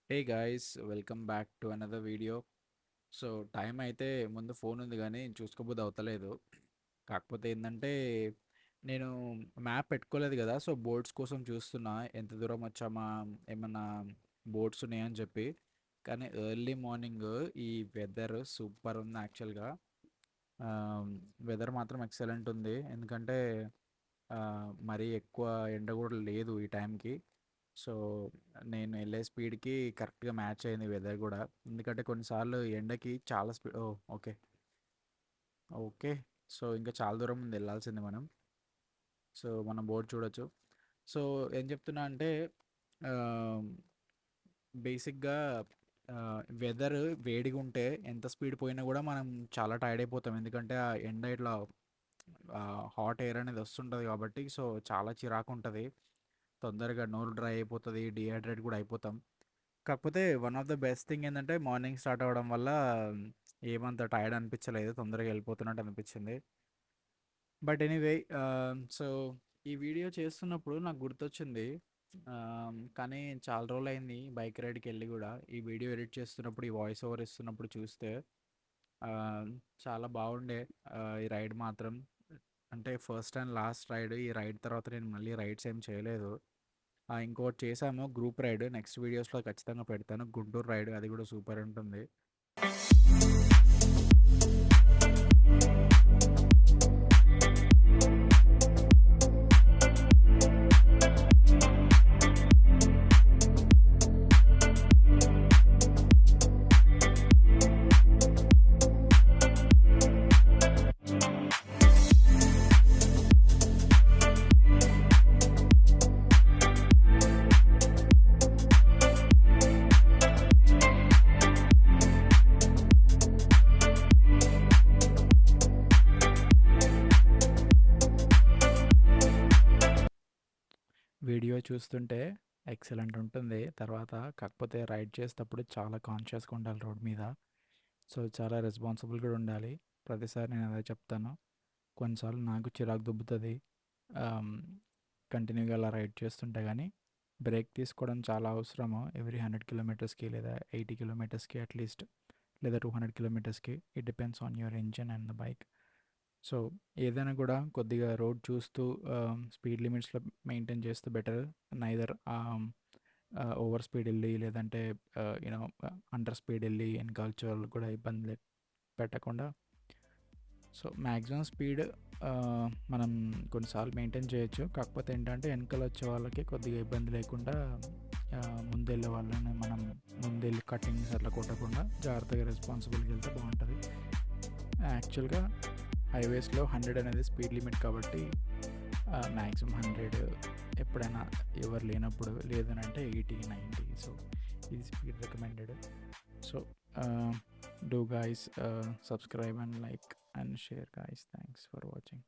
Hey guys, welcome back to another video. So time అయితే ముందు phone ఉంది కానీ చూసుకోబోద్దు అవుతలేదు. కాకపోతే ఏంటంటే నేను మ్యాప్ పెట్టుకోలేదు కదా. సో బోర్డ్స్ కోసం చూస్తున్నా ఎంత దూరం వచ్చామా, ఏమన్నా బోర్డ్స్ ఉన్నాయని చెప్పి. కానీ ఎర్లీ మార్నింగ్ ఈ వెదర్ సూపర్ ఉంది యాక్చువల్గా. వెదర్ మాత్రం ఎక్సలెంట్ ఉంది, ఎందుకంటే మరీ ఎక్కువ ఎండ కూడా లేదు ఈ టైంకి. సో నేను వెళ్ళే స్పీడ్కి కరెక్ట్గా మ్యాచ్ అయింది వెదర్ కూడా. ఎందుకంటే కొన్నిసార్లు ఎండకి చాలా స్పీడ్. Okay, okay. సో ఇంకా చాలా దూరం ఉంది వెళ్ళాల్సింది మనం. సో మనం బోర్డు చూడొచ్చు. సో ఏం చెప్తున్నా అంటే బేసిక్గా వెదర్ వేడిగా ఉంటే ఎంత స్పీడ్ పోయినా కూడా మనం చాలా టైర్డ్ అయిపోతాం, ఎందుకంటే ఆ ఎండ ఇట్లా హాట్ ఎయిర్ అనేది వస్తుంటుంది కాబట్టి. సో చాలా చిరాకు ఉంటుంది, తొందరగా నోరు డ్రై అయిపోతుంది, డిహైడ్రేట్ కూడా అయిపోతాం. కాకపోతే one of the best thing ఏంటంటే మార్నింగ్ స్టార్ట్ అవ్వడం వల్ల ఏమంత టైర్డ్ అనిపించలేదు, తొందరగా వెళ్ళిపోతున్నట్టు అనిపించింది. బట్ ఎనీవే, సో ఈ వీడియో చేస్తున్నప్పుడు నాకు గుర్తొచ్చింది. కానీ చాలా రోజులు అయింది బైక్ రైడ్కి వెళ్ళి కూడా. ఈ వీడియో ఎడిట్ చేస్తున్నప్పుడు, ఈ వాయిస్ ఓవర్ ఇస్తున్నప్పుడు చూస్తే ఆ, చాలా బాగుండే ఈ రైడ్ మాత్రం. అంటే ఫస్ట్ అండ్ లాస్ట్ రైడ్. ఈ రైడ్ తర్వాత నేను మళ్ళీ రైడ్స్ ఏం చేయలేదు. ఇంకోటి చేశాము గ్రూప్ రైడ్, నెక్స్ట్ వీడియోస్లో ఖచ్చితంగా పెడతాను. గుంటూరు రైడ్ అది కూడా సూపర్ ఉంటుంది. వీడియో చూస్తుంటే ఎక్సలెంట్ ఉంటుంది తర్వాత. కాకపోతే రైడ్ చేసేటప్పుడు చాలా కాన్షియస్గా ఉండాలి రోడ్ మీద. సో చాలా రెస్పాన్సిబుల్ కూడా ఉండాలి. ప్రతిసారి నేను అదే చెప్తాను. కొన్నిసార్లు నాకు చిరాకు దుబ్బుతుంది కంటిన్యూగా అలా రైడ్ చేస్తుంటే. కానీ బ్రేక్ తీసుకోవడం చాలా అవసరము. ఎవ్రీ 100 కిలోమీటర్స్కి లేదా 80 కిలోమీటర్స్కి అట్లీస్ట్, లేదా 200 కిలోమీటర్స్కి. It depends on your engine and the bike. So ఏదైనా కూడా కొద్దిగా రోడ్ చూస్తూ స్పీడ్ లిమిట్స్లో మెయింటైన్ చేస్తూ బెటర్. నైదర్ ఓవర్ స్పీడ్ వెళ్ళి, లేదంటే యూనో అండర్ స్పీడ్ వెళ్ళి వెనకాల కూడా ఇబ్బంది పెట్టకుండా. సో మ్యాక్సిమం స్పీడ్ మనం కొన్నిసార్లు మెయింటైన్ చేయొచ్చు. కాకపోతే ఏంటంటే వెనకాల వచ్చే వాళ్ళకి కొద్దిగా ఇబ్బంది లేకుండా, ముందు వెళ్ళే వాళ్ళని మనం ముందెళ్ళి కటింగ్స్ అట్లా కొట్టకుండా జాగ్రత్తగా రెస్పాన్సిబుల్గా వెళ్తే బాగుంటుంది. యాక్చువల్గా హైవేస్లో 100 అనేది స్పీడ్ లిమిట్ కాబట్టి మ్యాక్సిమం 100 ఎప్పుడైనా ఎవరు లేనప్పుడు, లేదనంటే 80, 90. సో ఇది speed recommended. So do guys subscribe and like and share guys. Thanks for watching.